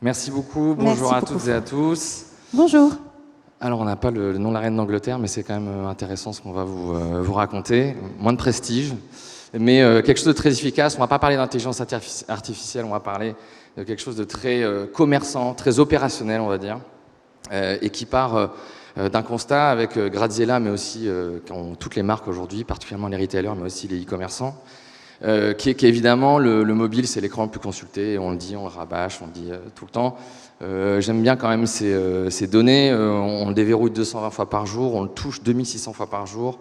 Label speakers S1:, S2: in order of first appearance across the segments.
S1: Merci beaucoup, bonjour à toutes et à tous.
S2: Bonjour.
S1: Alors on n'a pas le nom de la reine d'Angleterre, mais c'est quand même intéressant ce qu'on va vous raconter. Moins de prestige, mais quelque chose de très efficace. On ne va pas parler d'intelligence artificielle, on va parler de quelque chose de très commerçant, très opérationnel on va dire, et qui part d'un constat avec Graziella, mais aussi toutes les marques aujourd'hui, particulièrement les retailers, mais aussi les e-commerçants. Qui est évidemment le mobile, c'est l'écran le plus consulté, on le dit, on le rabâche, on le dit tout le temps. J'aime bien quand même ces données, on le déverrouille 220 fois par jour, on le touche 2600 fois par jour,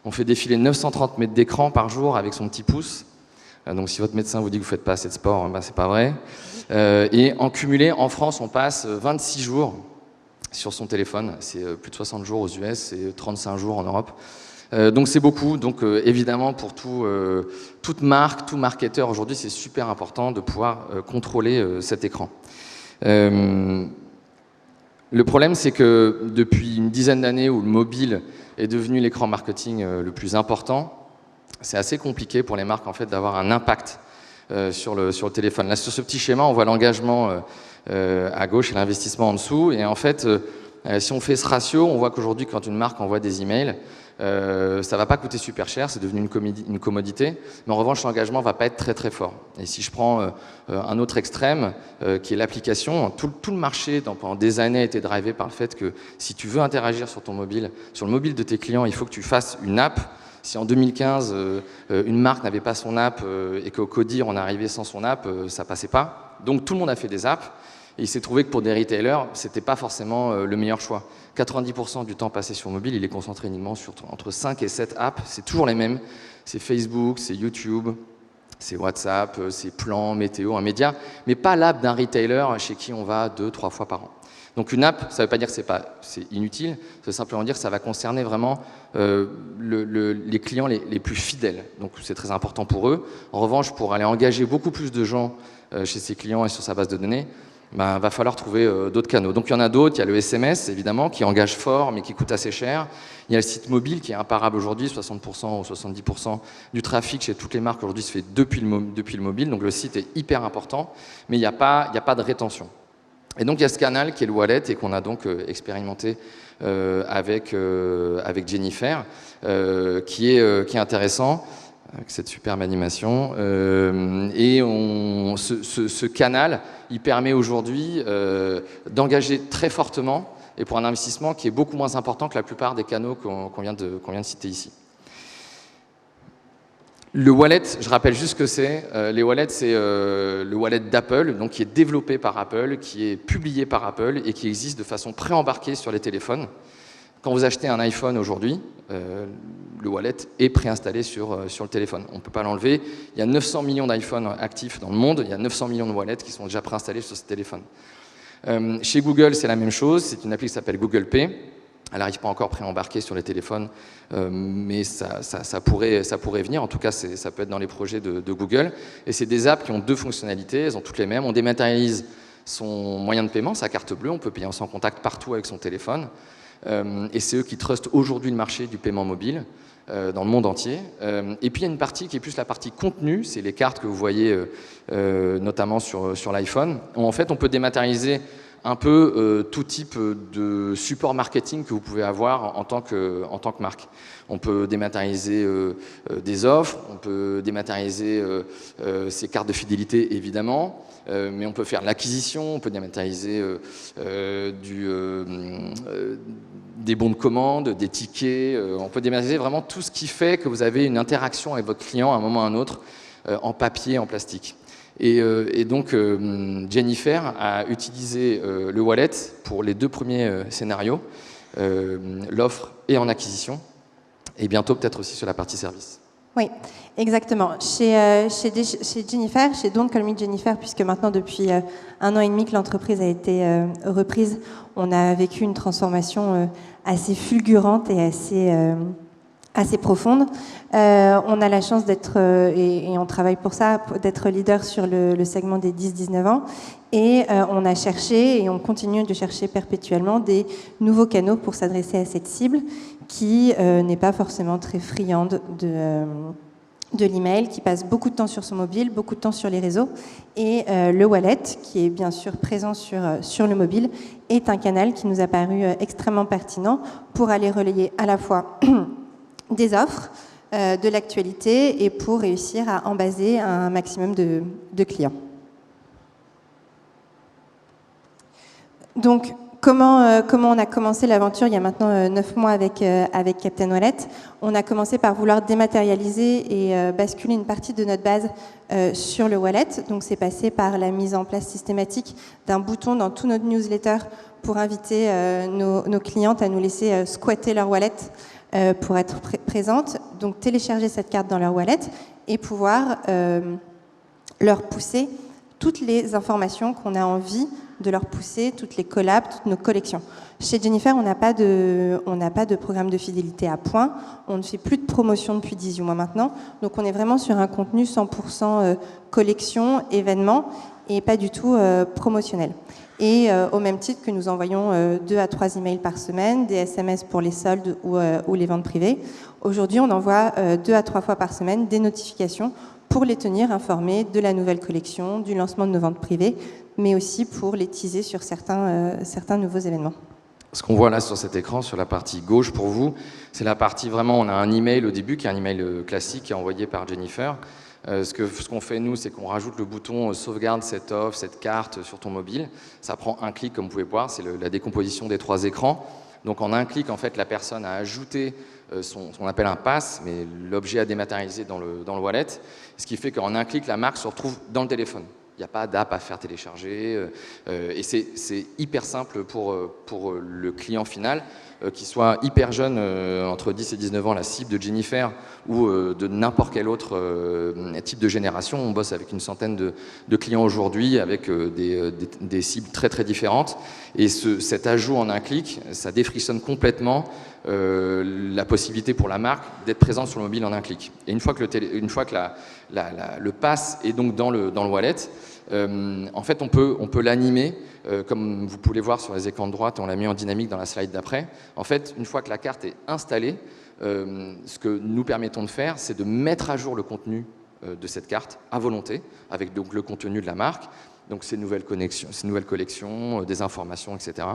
S1: on fait défiler 930 mètres d'écran par jour avec son petit pouce. Donc si votre médecin vous dit que vous ne faites pas assez de sport, ben, c'est pas vrai. Et en cumulé, en France, on passe 26 jours sur son téléphone, c'est plus de 60 jours aux US et 35 jours en Europe. Donc c'est beaucoup, donc évidemment pour toute marque, tout marketeur aujourd'hui, c'est super important de pouvoir contrôler cet écran. Le problème, c'est que depuis une dizaine d'années où le mobile est devenu l'écran marketing le plus important, c'est assez compliqué pour les marques en fait, d'avoir un impact sur le téléphone. Là, sur ce petit schéma, on voit l'engagement à gauche et l'investissement en dessous. Et en fait, si on fait ce ratio, on voit qu'aujourd'hui, quand une marque envoie des emails, ça ne va pas coûter super cher, c'est devenu une commodité, mais en revanche l'engagement ne va pas être très très fort. Et si je prends un autre extrême, qui est l'application, tout le marché pendant des années a été drivé par le fait que si tu veux interagir sur ton mobile, sur le mobile de tes clients, il faut que tu fasses une app. Si en 2015, une marque n'avait pas son app et qu'au Codir on arrivait sans son app, ça ne passait pas. Donc tout le monde a fait des apps. Et il s'est trouvé que pour des retailers, ce n'était pas forcément le meilleur choix. 90% du temps passé sur mobile, il est concentré uniquement sur entre 5 et 7 apps. C'est toujours les mêmes. C'est Facebook, c'est YouTube, c'est WhatsApp, c'est Plan, Météo, un média. Mais pas l'app d'un retailer chez qui on va 2-3 fois par an. Donc une app, ça ne veut pas dire que c'est inutile. Ça veut simplement dire que ça va concerner vraiment les clients les plus fidèles. Donc c'est très important pour eux. En revanche, pour aller engager beaucoup plus de gens chez ses clients et sur sa base de données, ben, va falloir trouver d'autres canaux. Donc il y en a d'autres, il y a le SMS évidemment qui engage fort mais qui coûte assez cher. Il y a le site mobile qui est imparable aujourd'hui, 60% ou 70% du trafic chez toutes les marques aujourd'hui se fait depuis le mobile, donc le site est hyper important, mais il n'y a pas de rétention. Et donc il y a ce canal qui est le wallet et qu'on a donc expérimenté avec Jennifer, qui est intéressant, avec cette superbe animation. Et ce canal, il permet aujourd'hui d'engager très fortement et pour un investissement qui est beaucoup moins important que la plupart des canaux qu'on vient de citer ici. Le wallet, je rappelle juste ce que c'est. Les wallets, c'est le wallet d'Apple, donc qui est développé par Apple, qui est publié par Apple et qui existe de façon pré-embarquée sur les téléphones. Quand vous achetez un iPhone aujourd'hui, le wallet est préinstallé sur le téléphone. On ne peut pas l'enlever. Il y a 900 millions d'iPhones actifs dans le monde. Il y a 900 millions de wallets qui sont déjà préinstallés sur ce téléphone. Chez Google, c'est la même chose. C'est une appli qui s'appelle Google Pay. Elle n'arrive pas encore préembarquée sur les téléphones, mais ça pourrait venir. En tout cas, ça peut être dans les projets de Google. Et c'est des apps qui ont deux fonctionnalités. Elles ont toutes les mêmes. On dématérialise son moyen de paiement, sa carte bleue. On peut payer sans contact partout avec son téléphone. Et c'est eux qui trustent aujourd'hui le marché du paiement mobile dans le monde entier. Et puis il y a une partie qui est plus la partie contenu, c'est les cartes que vous voyez notamment sur l'iPhone, où en fait on peut dématérialiser un peu tout type de support marketing que vous pouvez avoir en tant que marque. On peut dématérialiser des offres, on peut dématérialiser ses cartes de fidélité évidemment, mais on peut faire l'acquisition, on peut dématérialiser des bons de commande, des tickets, on peut dématérialiser vraiment tout ce qui fait que vous avez une interaction avec votre client à un moment ou à un autre en papier, en plastique. Et donc Jennifer a utilisé le wallet pour les deux premiers scénarios, l'offre et en acquisition, et bientôt peut-être aussi sur la partie service.
S2: Oui, exactement. Chez Jennifer, chez Don't Call Me Jennifer, puisque maintenant depuis 1 an et demi que l'entreprise a été reprise, on a vécu une transformation assez fulgurante et assez profonde. On a la chance d'être, et on travaille pour ça, d'être leader sur le segment des 10-19 ans. Et on a cherché, et on continue de chercher perpétuellement, des nouveaux canaux pour s'adresser à cette cible qui n'est pas forcément très friande de l'email, qui passe beaucoup de temps sur son mobile, beaucoup de temps sur les réseaux. Et le wallet, qui est bien sûr présent sur le mobile, est un canal qui nous a paru extrêmement pertinent pour aller relayer à la fois des offres, de l'actualité et pour réussir à embaser un maximum de clients. Donc, comment on a commencé l'aventure il y a maintenant 9 mois avec Captain Wallet? On a commencé par vouloir dématérialiser et basculer une partie de notre base sur le wallet. Donc c'est passé par la mise en place systématique d'un bouton dans tout notre newsletter pour inviter nos clientes à nous laisser squatter leur wallet pour être présentes. Donc télécharger cette carte dans leur wallet et pouvoir leur pousser toutes les informations qu'on a envie de leur pousser, toutes les collabs, toutes nos collections. Chez Jennifer, on n'a pas de programme de fidélité à point. On ne fait plus de promotion depuis 18 mois maintenant. Donc on est vraiment sur un contenu 100% collection, événement et pas du tout promotionnel. Et au même titre que nous envoyons 2 à 3 emails par semaine, des SMS pour les soldes ou les ventes privées. Aujourd'hui, on envoie 2 à 3 fois par semaine des notifications pour les tenir informés de la nouvelle collection, du lancement de nos ventes privées, mais aussi pour les teaser sur certains nouveaux événements.
S1: Ce qu'on voit là sur cet écran, sur la partie gauche pour vous, c'est la partie vraiment, on a un email au début qui est un email classique qui est envoyé par Jennifer. Ce qu'on fait nous, c'est qu'on rajoute le bouton sauvegarde cette offre, cette carte sur ton mobile. Ça prend un clic, comme vous pouvez voir, c'est la décomposition des 3 écrans. Donc en un clic, en fait, la personne a ajouté ce qu'on appelle un pass, mais l'objet à dématérialiser dans le wallet, ce qui fait qu'en un clic, la marque se retrouve dans le téléphone. Il n'y a pas d'app à faire télécharger, et c'est hyper simple pour le client final, qu'il soit hyper jeune, entre 10 et 19 ans, la cible de Jennifer, ou de n'importe quel autre type de génération. On bosse avec une centaine de clients aujourd'hui, avec des cibles très très différentes. Et cet ajout en un clic, ça défrissonne complètement la possibilité pour la marque d'être présente sur le mobile en un clic. Et une fois que le pass est donc dans le wallet, en fait, on peut l'animer, comme vous pouvez le voir sur les écrans de droite, on l'a mis en dynamique dans la slide d'après. En fait, une fois que la carte est installée, ce que nous permettons de faire, c'est de mettre à jour le contenu de cette carte à volonté, avec donc le contenu de la marque, donc ces nouvelles collections, des informations, etc.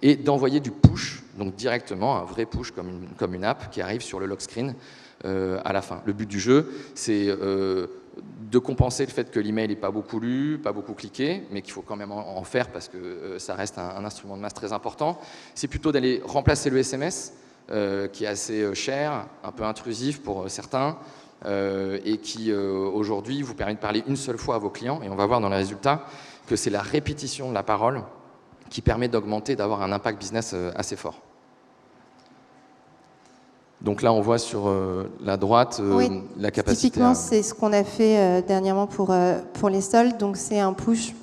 S1: Et d'envoyer du push, donc directement, un vrai push comme une app qui arrive sur le lock screen à la fin. Le but du jeu, c'est de compenser le fait que l'email n'est pas beaucoup lu, pas beaucoup cliqué, mais qu'il faut quand même en faire parce que ça reste un instrument de masse très important. C'est plutôt d'aller remplacer le SMS, qui est assez cher, un peu intrusif pour certains, et qui aujourd'hui vous permet de parler une seule fois à vos clients. Et on va voir dans les résultats que c'est la répétition de la parole qui permet d'augmenter, d'avoir un impact business assez fort. Donc là, on voit sur la droite
S2: oui,
S1: la capacité.
S2: Typiquement, c'est ce qu'on a fait dernièrement pour les soldes. Donc c'est un push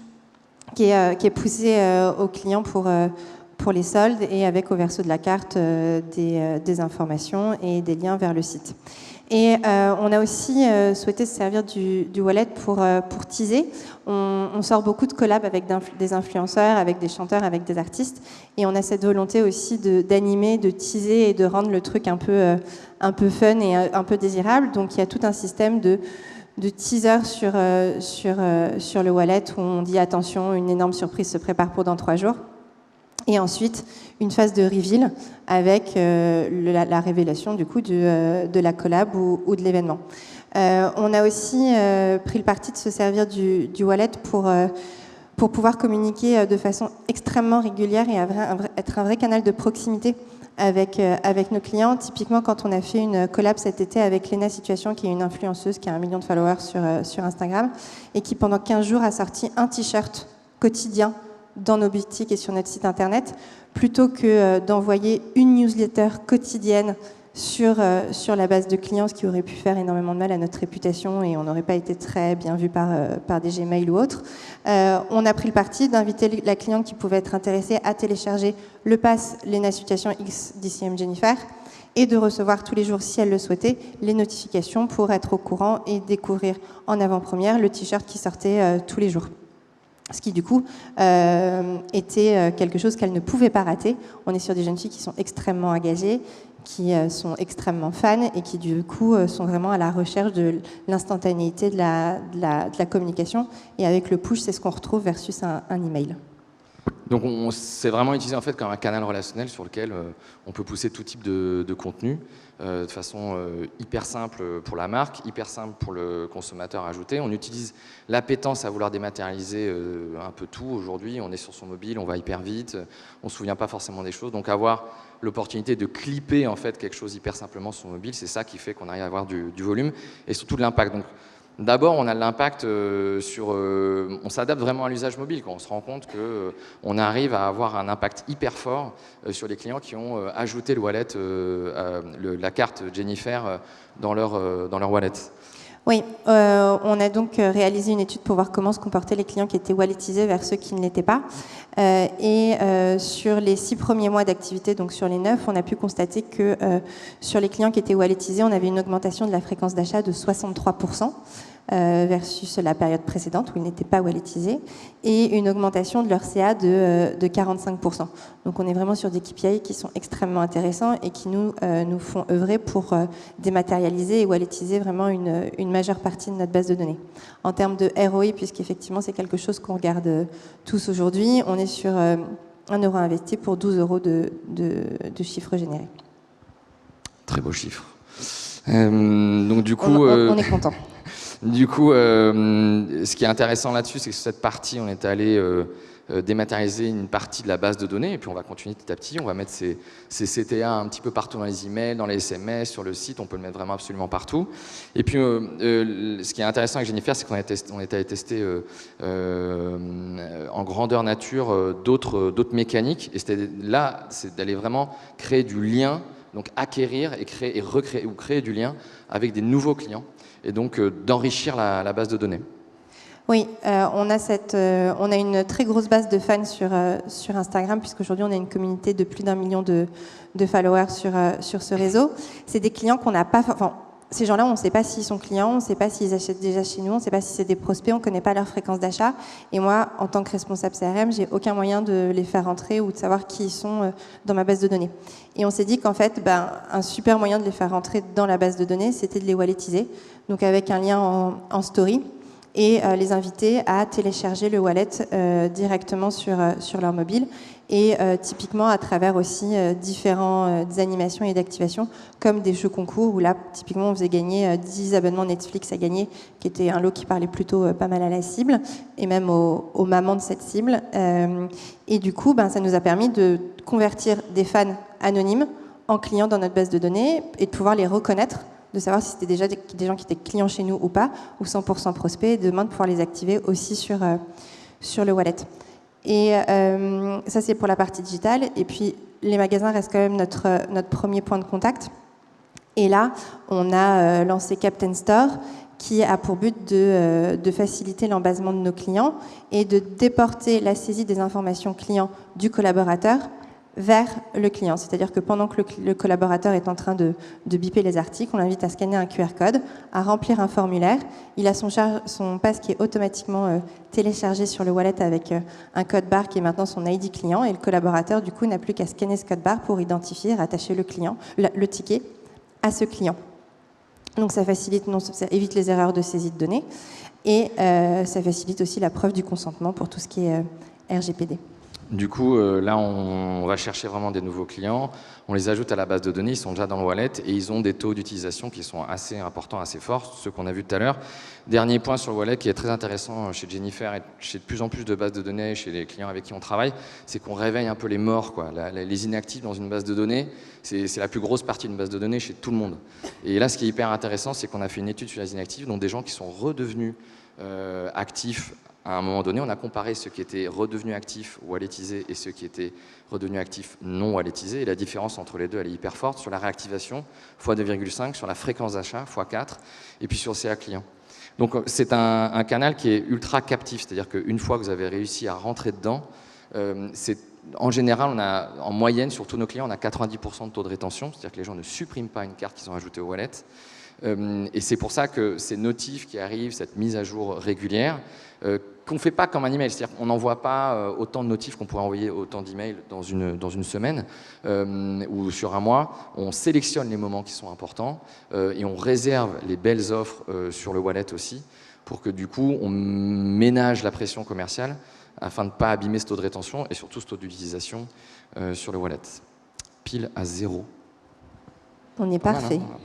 S2: qui est poussé aux clients pour les soldes et avec au verso de la carte des informations et des liens vers le site. Et on a aussi souhaité se servir du wallet pour teaser. On sort beaucoup de collabs avec des influenceurs, avec des chanteurs, avec des artistes. Et on a cette volonté aussi d'animer, de teaser et de rendre le truc un peu fun et un peu désirable. Donc il y a tout un système de teaser sur le wallet où on dit attention, une énorme surprise se prépare pour dans 3 jours. Et ensuite, une phase de reveal avec la révélation du coup de la collab ou de l'événement. On a aussi pris le parti de se servir du wallet pour pouvoir communiquer de façon extrêmement régulière et être un vrai canal de proximité avec nos clients. Typiquement, quand on a fait une collab cet été avec Lena Situation, qui est une influenceuse qui a 1 million de followers sur Instagram et qui pendant 15 jours a sorti un t-shirt quotidien dans nos boutiques et sur notre site internet, plutôt que d'envoyer une newsletter quotidienne sur la base de clients, ce qui aurait pu faire énormément de mal à notre réputation et on n'aurait pas été très bien vu par des Gmail ou autres. On a pris le parti d'inviter la cliente qui pouvait être intéressée à télécharger le pass Lena Situation X d'ICM Jennifer et de recevoir tous les jours, si elle le souhaitait, les notifications pour être au courant et découvrir en avant-première le t-shirt qui sortait tous les jours. Ce qui, du coup, était quelque chose qu'elles ne pouvaient pas rater. On est sur des jeunes filles qui sont extrêmement engagées, qui sont extrêmement fans et qui, du coup, sont vraiment à la recherche de l'instantanéité de la communication. Et avec le push, c'est ce qu'on retrouve versus un email.
S1: Donc c'est vraiment utilisé en fait comme un canal relationnel sur lequel on peut pousser tout type de contenu de façon hyper simple pour la marque, hyper simple pour le consommateur à ajouter. On utilise l'appétence à vouloir dématérialiser un peu tout aujourd'hui. On est sur son mobile, on va hyper vite, on ne se souvient pas forcément des choses. Donc avoir l'opportunité de clipper en fait quelque chose hyper simplement sur son mobile, c'est ça qui fait qu'on arrive à avoir du volume et surtout de l'impact. Donc d'abord, on a l'impact sur... on s'adapte vraiment à l'usage mobile quand on se rend compte qu'on arrive à avoir un impact hyper fort sur les clients qui ont ajouté le wallet, la carte Jennifer dans leur wallet.
S2: Oui, on a donc réalisé une étude pour voir comment se comportaient les clients qui étaient walletisés vers ceux qui ne l'étaient pas. Sur les 6 premiers mois d'activité, donc sur les 9, on a pu constater que sur les clients qui étaient walletisés, on avait une augmentation de la fréquence d'achat de 63%. Versus la période précédente où ils n'étaient pas walletisés, et une augmentation de leur CA de 45%. Donc on est vraiment sur des KPI qui sont extrêmement intéressants et qui nous font œuvrer pour dématérialiser et walletiser vraiment une majeure partie de notre base de données. En termes de ROI, puisqu'effectivement c'est quelque chose qu'on regarde tous aujourd'hui, on est sur 1 euro investi pour 12 euros de chiffre généré.
S1: Très beau chiffre. Donc du coup,
S2: on est content.
S1: Du coup, ce qui est intéressant là-dessus, c'est que sur cette partie, on est allé dématérialiser une partie de la base de données, et puis on va continuer petit à petit. On va mettre ces CTA un petit peu partout dans les emails, dans les SMS, sur le site. On peut le mettre vraiment absolument partout. Et puis, ce qui est intéressant avec Jennifer, c'est qu'on est allé tester en grandeur nature d'autres mécaniques. Et là, c'est d'aller vraiment créer du lien, donc acquérir et créer et recréer ou créer du lien avec des nouveaux clients. Et donc d'enrichir la base de données.
S2: Oui, on a une très grosse base de fans sur Instagram, puisqu'aujourd'hui on a une communauté de plus d'1 million de followers sur ce réseau. C'est des clients qu'on n'a pas... Enfin, ces gens-là, on ne sait pas s'ils sont clients, on ne sait pas s'ils achètent déjà chez nous, on ne sait pas si c'est des prospects, on ne connaît pas leur fréquence d'achat. Et moi, en tant que responsable CRM, j'ai aucun moyen de les faire rentrer ou de savoir qui ils sont dans ma base de données. Et on s'est dit qu'en fait, un super moyen de les faire rentrer dans la base de données, c'était de les walletiser, donc avec un lien en story, et les inviter à télécharger le wallet directement sur leur mobile, et typiquement à travers aussi différentes animations et d'activations, comme des jeux concours, où là, typiquement, on faisait gagner 10 abonnements Netflix à gagner, qui était un lot qui parlait plutôt pas mal à la cible, et même aux mamans de cette cible. Et du coup, ça nous a permis de convertir des fans anonymes en clients dans notre base de données, et de pouvoir les reconnaître, de savoir si c'était déjà des gens qui étaient clients chez nous ou pas, ou 100% prospects, et demain de pouvoir les activer aussi sur le wallet. Et ça, c'est pour la partie digitale. Et puis, les magasins restent quand même notre premier point de contact. Et là, on a lancé Captain Store, qui a pour but de faciliter l'embasement de nos clients et de déporter la saisie des informations clients du collaborateur vers le client. C'est-à-dire que pendant que le collaborateur est en train de biper les articles, on l'invite à scanner un QR code, à remplir un formulaire. Il a son pass qui est automatiquement téléchargé sur le wallet avec un code barre qui est maintenant son ID client, et le collaborateur, du coup, n'a plus qu'à scanner ce code barre pour identifier et rattacher le ticket à ce client. Donc ça facilite, ça évite les erreurs de saisie de données, et ça facilite aussi la preuve du consentement pour tout ce qui est RGPD.
S1: Du coup, là, on va chercher vraiment des nouveaux clients, on les ajoute à la base de données, ils sont déjà dans le wallet et ils ont des taux d'utilisation qui sont assez importants, assez forts, ceux qu'on a vus tout à l'heure. Dernier point sur le wallet qui est très intéressant chez Jennifer et chez de plus en plus de bases de données, chez les clients avec qui on travaille, c'est qu'on réveille un peu les morts, quoi. Les inactifs dans une base de données, c'est la plus grosse partie d'une base de données chez tout le monde. Et là, ce qui est hyper intéressant, c'est qu'on a fait une étude sur les inactifs, donc des gens qui sont redevenus actifs. À un moment donné, on a comparé ceux qui étaient redevenus actifs walletisés et ceux qui étaient redevenus actifs non walletisés. Et la différence entre les deux, elle est hyper forte sur la réactivation, x 2,5, sur la fréquence d'achat, x 4, et puis sur le CA client. Donc c'est un canal qui est ultra captif, c'est-à-dire qu'une fois que vous avez réussi à rentrer dedans, en général, on a, en moyenne, sur tous nos clients, on a 90% de taux de rétention, c'est-à-dire que les gens ne suppriment pas une carte qu'ils ont ajoutée au wallet. Et c'est pour ça que ces notifs qui arrivent, cette mise à jour régulière, qu'on ne fait pas comme un email, c'est-à-dire qu'on n'envoie pas autant de notifs qu'on pourrait envoyer autant d'emails dans une semaine ou sur un mois. On sélectionne les moments qui sont importants et on réserve les belles offres sur le wallet aussi, pour que du coup on ménage la pression commerciale afin de ne pas abîmer ce taux de rétention et surtout ce taux d'utilisation sur le wallet. Pile à 0.
S2: On est parfait.
S1: Voilà.